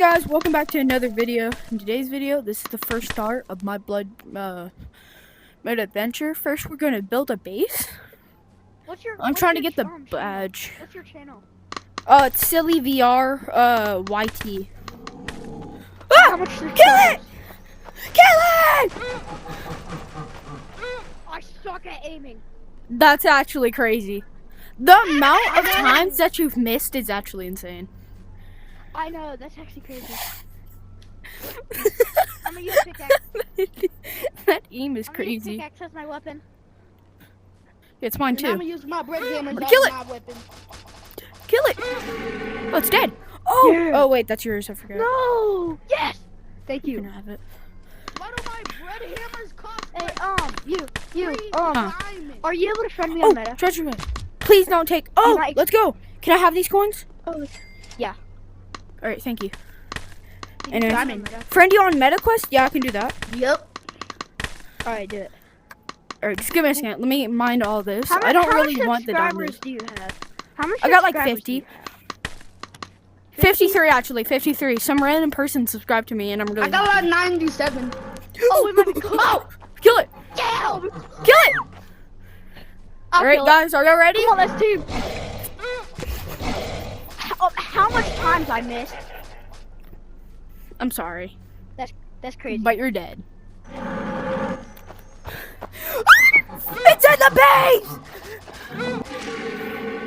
Guys, welcome back to another video. In today's video, this is the first start of my blood mode adventure. First, we're gonna build a base. I'm trying to get the badge. What's your channel? It's Silly VR YT. How much Kill it! Kill it! I suck at aiming. That's actually crazy. The amount of times that you've missed is actually insane. I know, that's actually crazy. I'm gonna use pickaxe. That aim is I'm crazy. Use pickaxe as my weapon. It's mine too. I'm gonna use my bread hammer as Kill it. my weapon. Kill it! Oh, it's dead. Oh, Yeah. Oh wait, that's yours. I forgot. No! Yes! Thank You you. can have it. Why do my bread hammers cost Hey, like you, three Huh. diamonds? are you able to friend me Oh, on Meta? treasure chest. Please don't take. Oh, Mike. let's go. Can I have these coins? Oh, yeah. All right, thank you. You And can then- friend me on Meta. Friend you on MetaQuest? Yeah, I can do that. Yep. Alright, do it. All right, just give me a second. Let me mind all this. How I don't how really much want the subscribers diamonds. do you have? How much I got like subscribers 50. do you have? 53 actually. 53. Some random person subscribed to me, and I'm really. I got like 97. Oh, we might be cool. Oh, kill it! Down! Kill it! All right, guys, are you ready? Come on, let's do. How much times I missed? I'm sorry, That's crazy. but you're dead. It's in the base!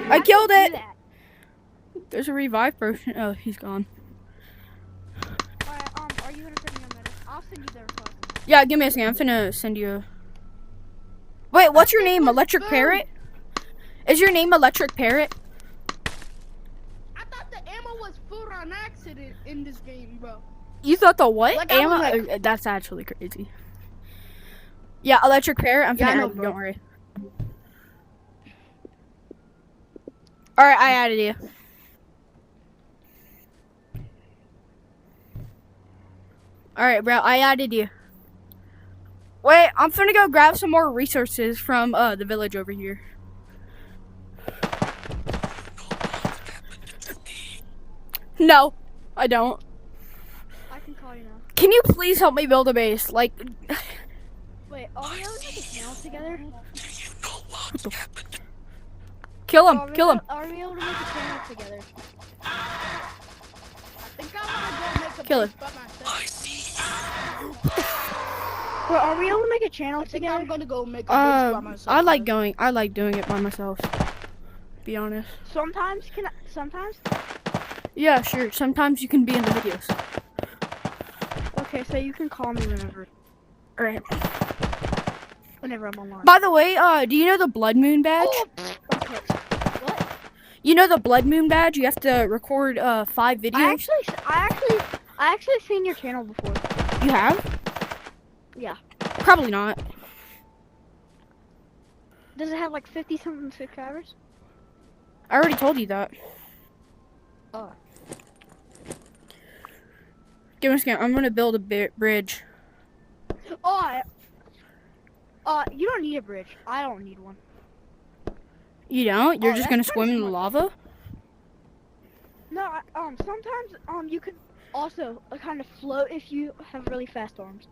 I killed Do it. that. There's a revive person. Oh, he's gone. Alright, are you gonna send me on Meta? I'll send you the request. Yeah, give me a second. I'm finna send you a... Wait, what's your name? Electric Parrot? Is your name Electric Parrot? I thought the ammo was full on accident in this game, bro. You thought the what? Like, I was Ammo? That's actually crazy. Yeah, Electric Parrot. I'm Yeah, I finna know, add you, bro. don't worry. Alright, I added you. Alright, bro, I added you. Wait, I'm finna go grab some more resources from the village over here. No, I don't. I can call you now. Can you please help me build a base? Like, Wait, are we able to make a channel together? kill him, Are we kill him. able- Are we able to make a channel together? I think I'm gonna go make a Kill base by myself. Well, are we able to make a channel I think I'm together? gonna go make a base by myself. I like doing it by myself. Be honest. Sometimes sometimes? Yeah, sure. Sometimes you can be in the videos. Okay, so you can call me Alright. whenever I'm online. By the way, do you know the Blood Moon badge? Okay. What? You know the Blood Moon badge? You have to record 5 videos. I actually seen your channel before. You have? Yeah. Probably not. Does it have like 50 something subscribers? I already told you that. Oh. Give me a second. I'm gonna build a bridge. Oh. You don't need a bridge. I don't need one. You don't? You're Oh, just that's gonna pretty swim in the smart. lava? No, sometimes you could also kind of float if you have really fast arms.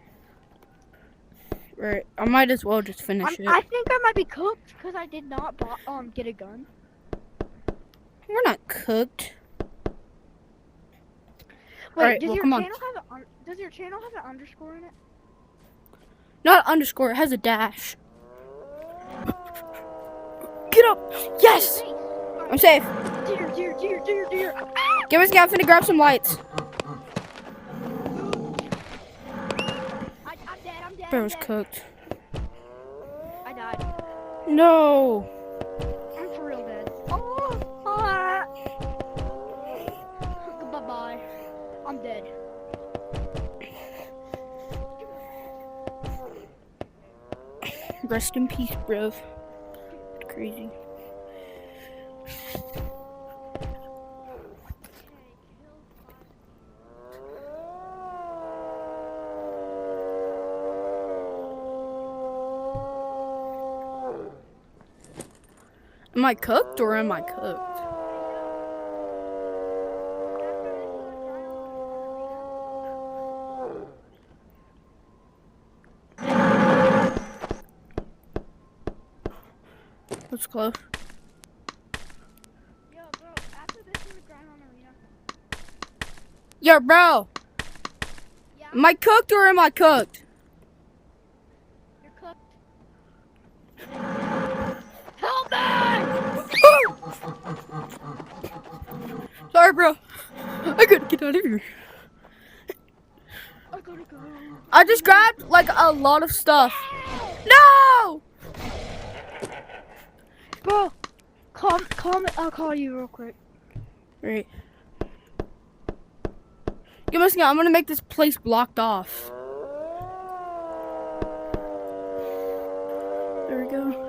Right. I might as well just finish it. I think I might be cooked because I did not get a gun. We're not cooked. Wait, Alright, does well, your come on. channel have does your channel have an underscore in it? Not underscore. It has a dash. Get up! Yes! I'm safe. Deer. Give me a second. I'm finna grab some lights. I'm dead. Bro's cooked. I died. No. I'm for real dead. Bye-bye. I'm dead. Rest in peace, bro. Crazy. Am I cooked or am I cooked? was close. Yo, bro, after this, you grind on arena. Yo, bro. Yeah, Am I cooked or am I cooked? you're cooked. Help me! Sorry, bro. I couldn't get out of here. I gotta go. I just grabbed like a lot of stuff. No! Bro, call me. I'll call you real quick. Right. Yo, listen, I'm gonna make this place blocked off. There we go.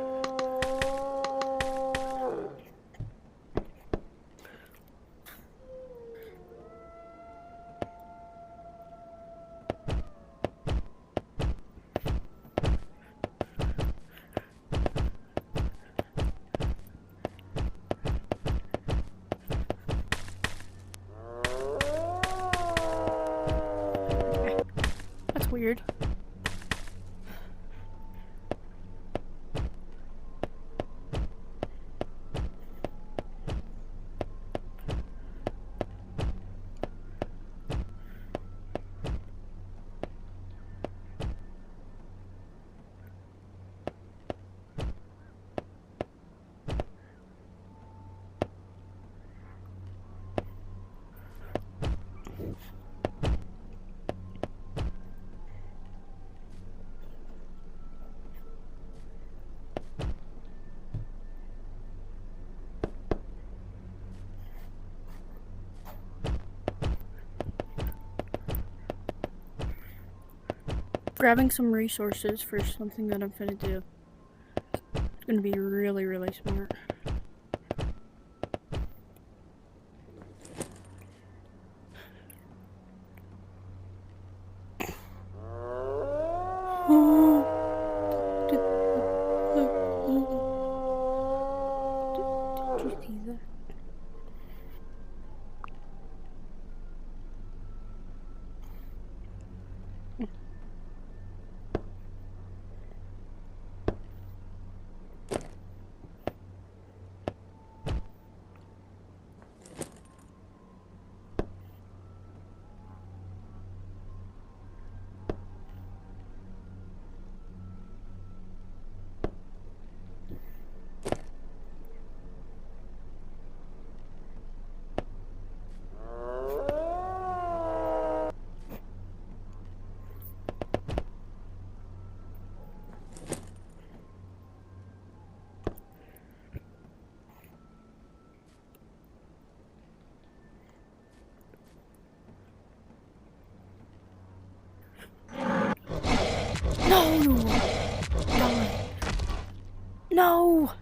That's weird. Grabbing some resources for something that I'm gonna do. It's gonna be really, really smart. Did you see that? No! No!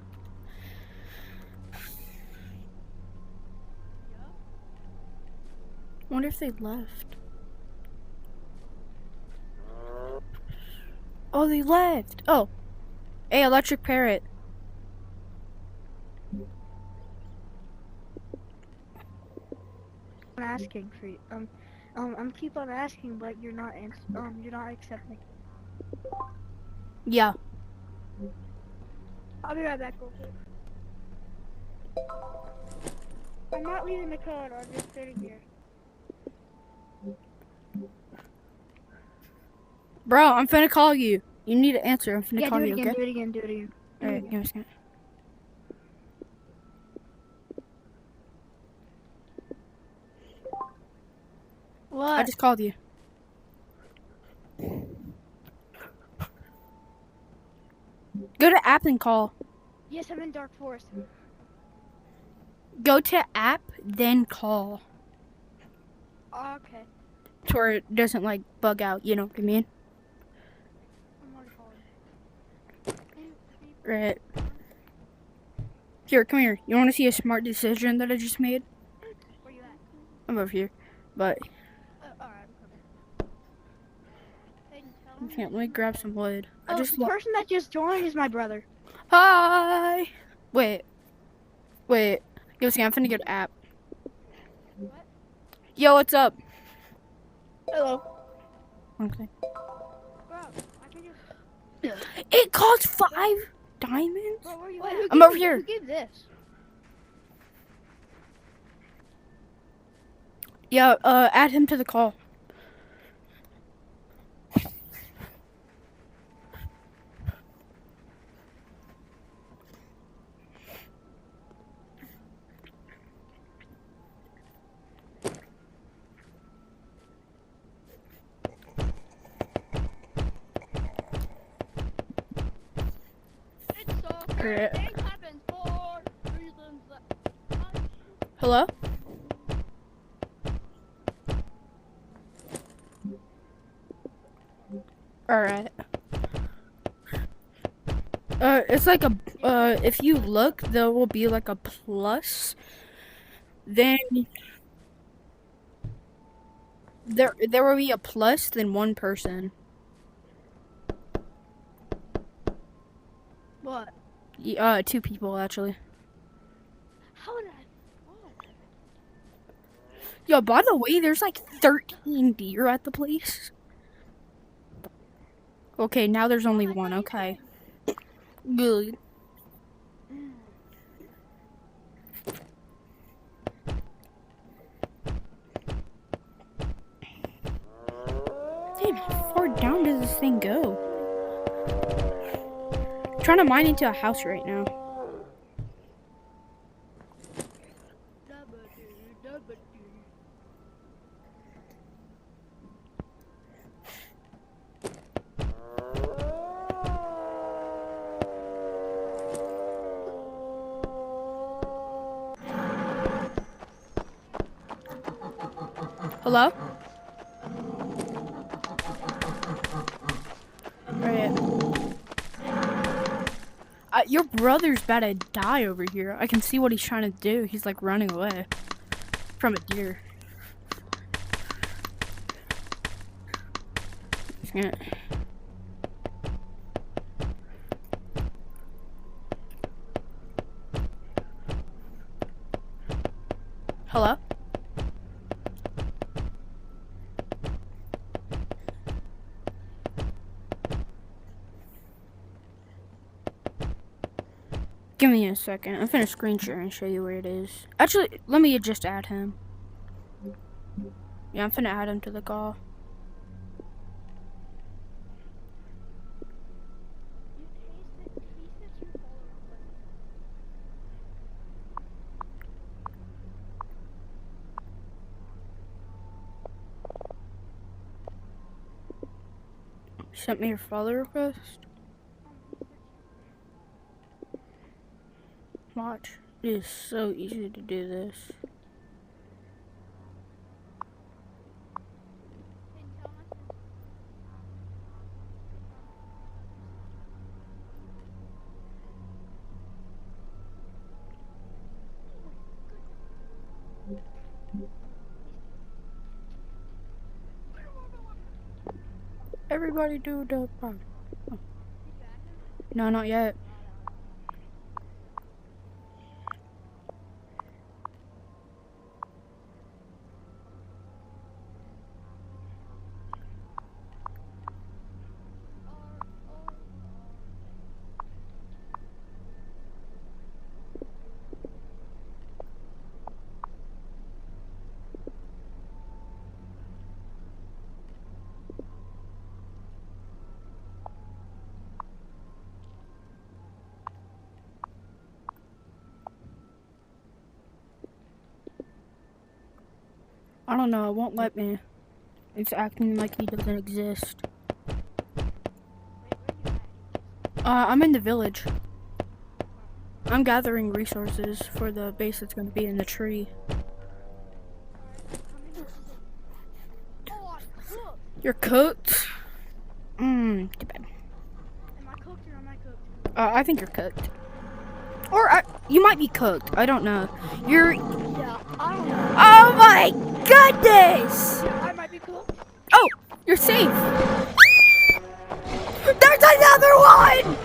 I wonder if they left. Oh, they left! Oh. Hey, Electric Parrot. I'm asking for you. I'm keep on asking, but you're not you're not accepting. Yeah. I'll be right back, real quick. I'm not leaving the code. I'm just sitting here. Bro, I'm finna call you. You need to answer. I'm finna Yeah, call do it you, again. okay? Do it again. Do it again. Alright, give me a second. What? I just called you. Go to app and call. Yes, I'm in Dark Forest. Go to app, then call. Oh, okay. To where it doesn't like bug out, you know what I mean? I'm already calling. Right. Here, come here. You wanna see a smart decision that I just made? Where you at? I'm over here. But Alright, I'm coming. Hayden, tell him. okay, let me grab some wood. I Oh, just the person that just joined is my brother. Hi. Wait. Yo, see, I'm finna get an app. What? Yo, what's up? Hello. Okay. Bro, I can just... It costs $5. diamonds? Bro, where you Wait, at? who I'm gave- over here. Who gave this? Yeah, add him to the call. It's so Alright. things happen for reasons that Hello? Alright. It's like a, if you look, there will be like a plus. Then there will be a plus, then one person. What? Two people actually. How did I? Yo, by the way, there's like 13 deer at the place. Okay, now there's only one. Okay. Good. Damn, how far down does this thing go? I'm trying to mine into a house right now. Hello? Alright. Your brother's about to die over here. I can see what he's trying to do. He's like running away from a deer. He's gonna... Hello? Give me a second. I'm finna screen share and show you where it is. Actually, let me just add him. Yeah, I'm finna add him to the call. Sent me your follow request. Watch. It is so easy to do this. Everybody do the part. Oh. No, not yet. I don't know, it won't let me. It's acting like he doesn't exist. I'm in the village. I'm gathering resources for the base that's gonna be in the tree. You're cooked? Too bad. Am I cooked or am I cooked? I think you're cooked. Or you might be cooked. I don't know. You're... Yeah, I don't know. Oh my goodness! I might be cooked. Oh, you're safe. There's another one!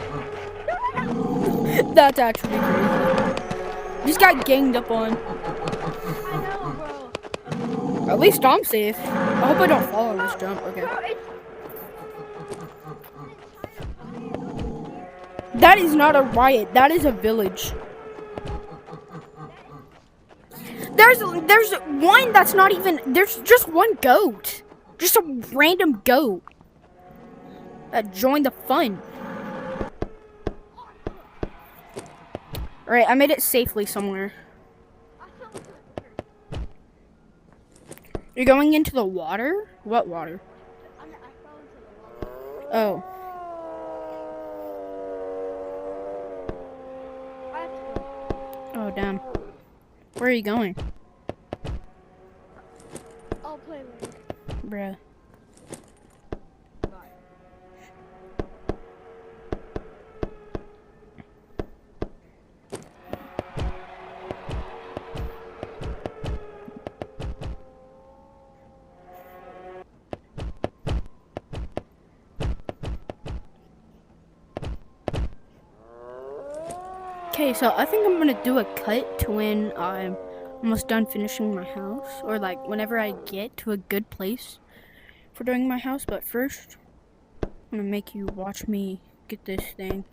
That's actually crazy. Just got ganged up on. I know, bro. At least I'm safe. I hope I don't fall on this jump. Okay. Bro, That is not a riot. That is a village. There's one that's not even. There's just one goat. Just a random goat that joined the fun. Alright, I made it safely somewhere. You're going into the water? What water? Oh. Oh, damn. Where are you going? I'll play later. Bruh. Okay, so I think I'm gonna do a cut to when I'm almost done finishing my house, or like whenever I get to a good place for doing my house. But first, I'm gonna make you watch me get this thing.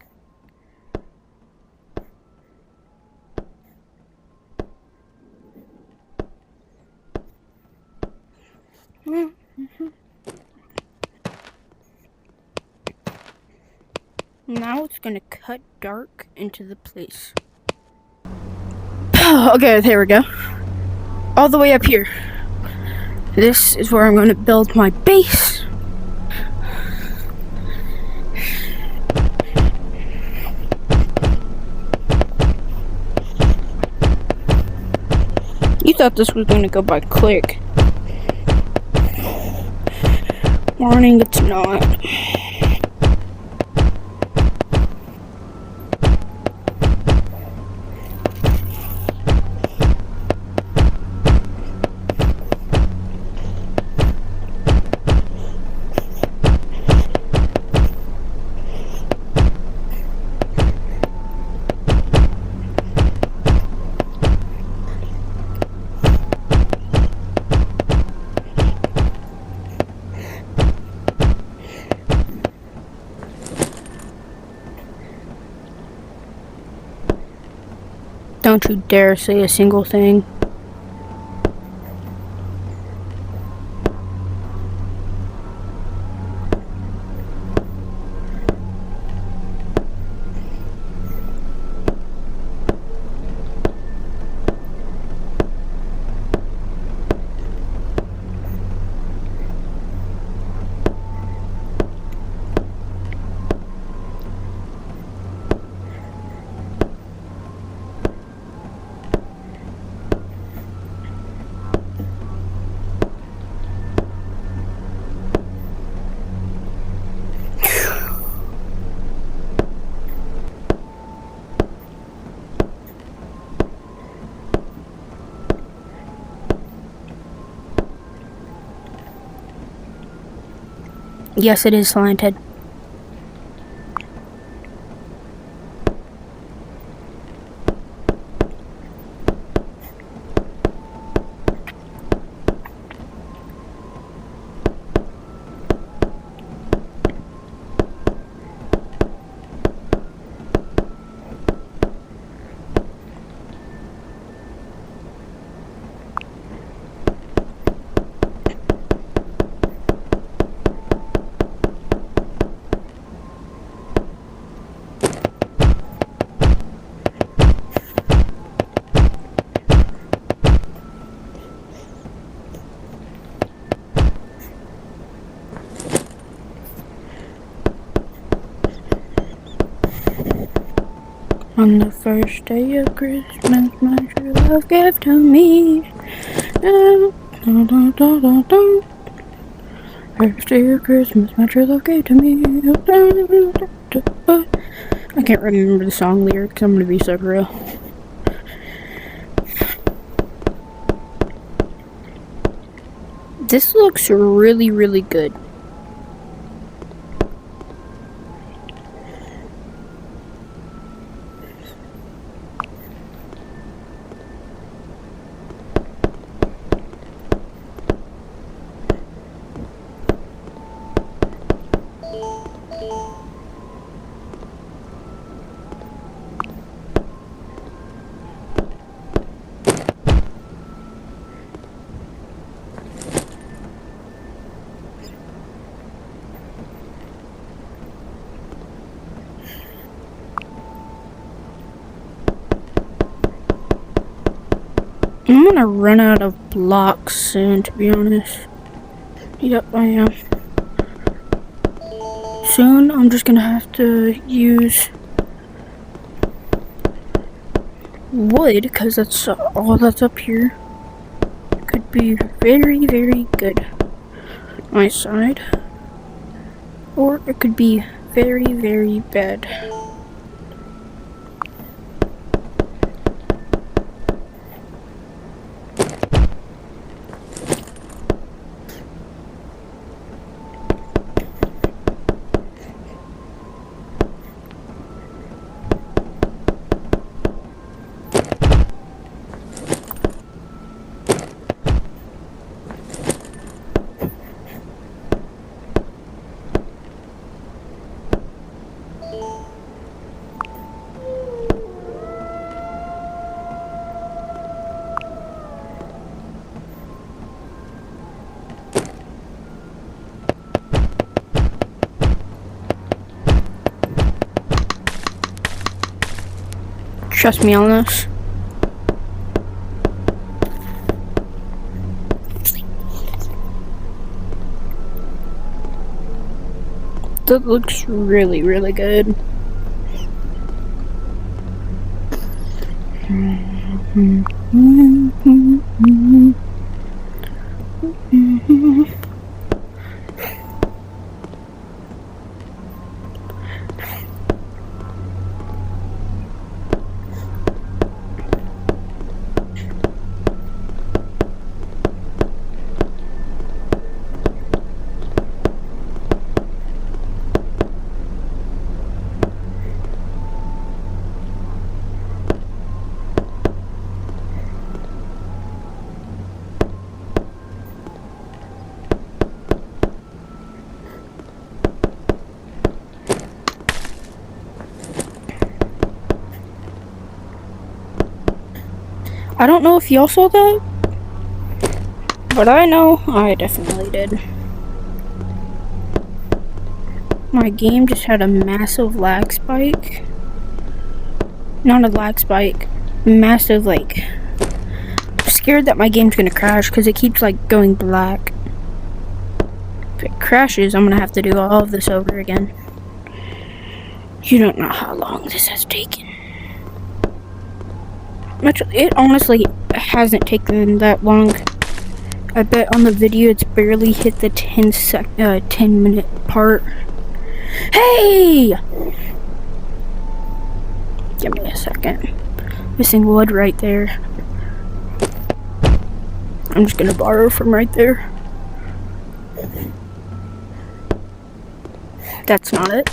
Now it's gonna cut dark into the place. Okay, there we go. All the way up here. This is where I'm gonna build my base. You thought this was gonna go by quick. Warning, it's not. Don't you dare say a single thing. Yes, it is slanted. On the first day of Christmas, my true love gave to me. First day of Christmas, my true love gave to me. I can't remember the song lyrics, I'm gonna be so real. This looks really, really good. I'm gonna run out of blocks soon, to be honest. Yep, I am. Soon, I'm just gonna have to use wood, because that's all that's up here. Could be very, very good. My side. Or it could be very, very bad. Trust me on this. That looks really, really good. I don't know if y'all saw that, but I know I definitely did. My game just had a massive lag spike. Not a lag spike, massive, like, I'm scared that my game's gonna crash because it keeps like going black. If it crashes, I'm gonna have to do all of this over again. You don't know how long this has taken. It honestly hasn't taken that long. I bet on the video it's barely hit the 10-minute part. Hey! Give me a second. Missing wood right there. I'm just gonna borrow from right there. That's not it.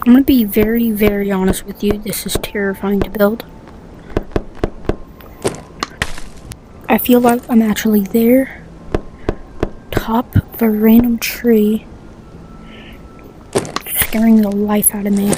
I'm gonna be very, very honest with you. This is terrifying to build. I feel like I'm actually there, top of a random tree, scaring the life out of me.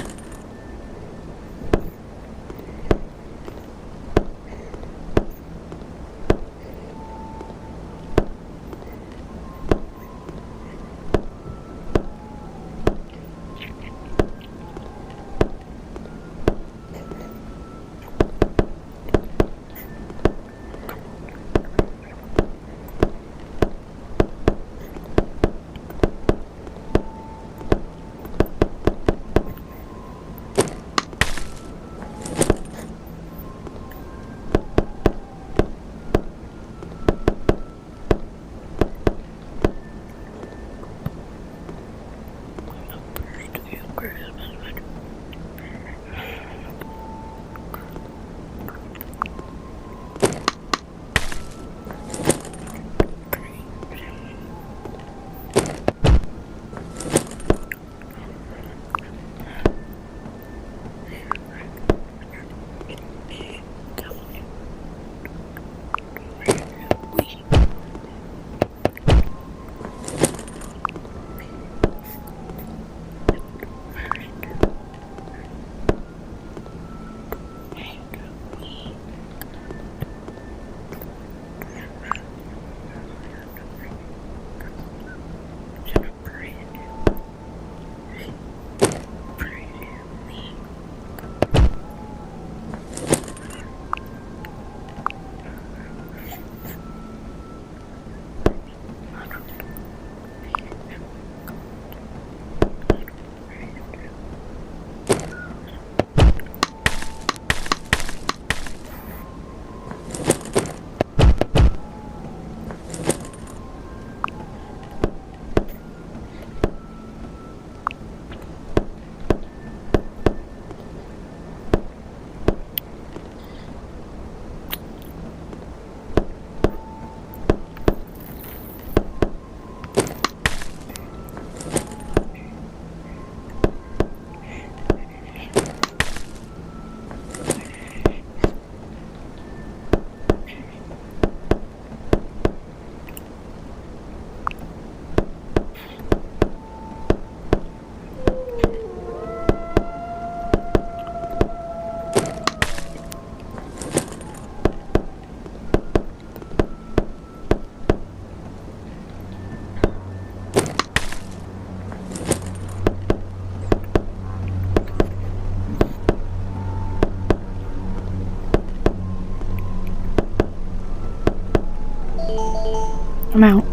I'm out.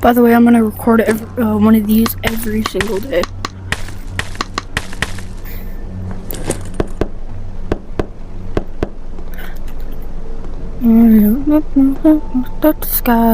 By the way, I'm gonna record one of these every single day. The sky.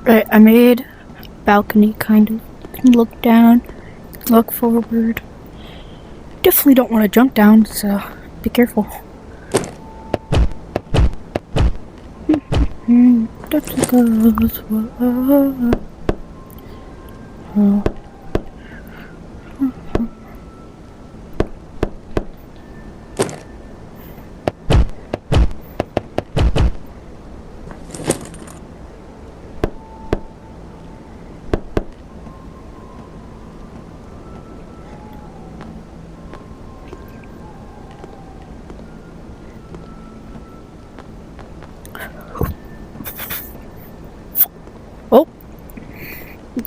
Right, I made a balcony kind of. You can look down, look forward. Definitely don't want to jump down, so be careful. That's a girl's world.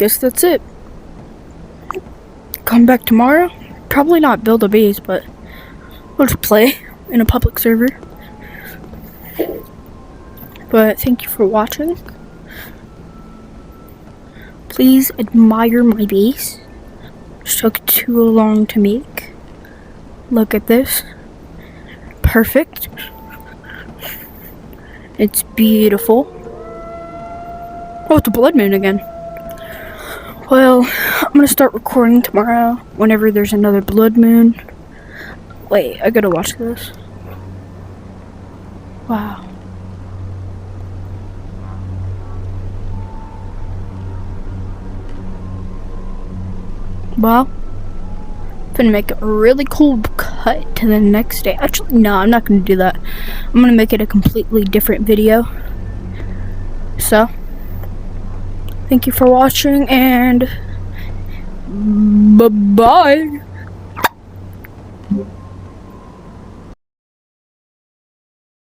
guess that's it. Come back tomorrow. Probably not build a base, but we'll just play in a public server. But thank you for watching. Please admire my base. It took too long to make. Look at this. Perfect. It's beautiful. Oh, it's a blood moon again. Well, I'm gonna start recording tomorrow whenever there's another blood moon. Wait, I gotta watch this. Wow. Well, I'm gonna make a really cool cut to the next day. Actually, no, I'm not gonna do that. I'm gonna make it a completely different video. So, thank you for watching, and bye-bye.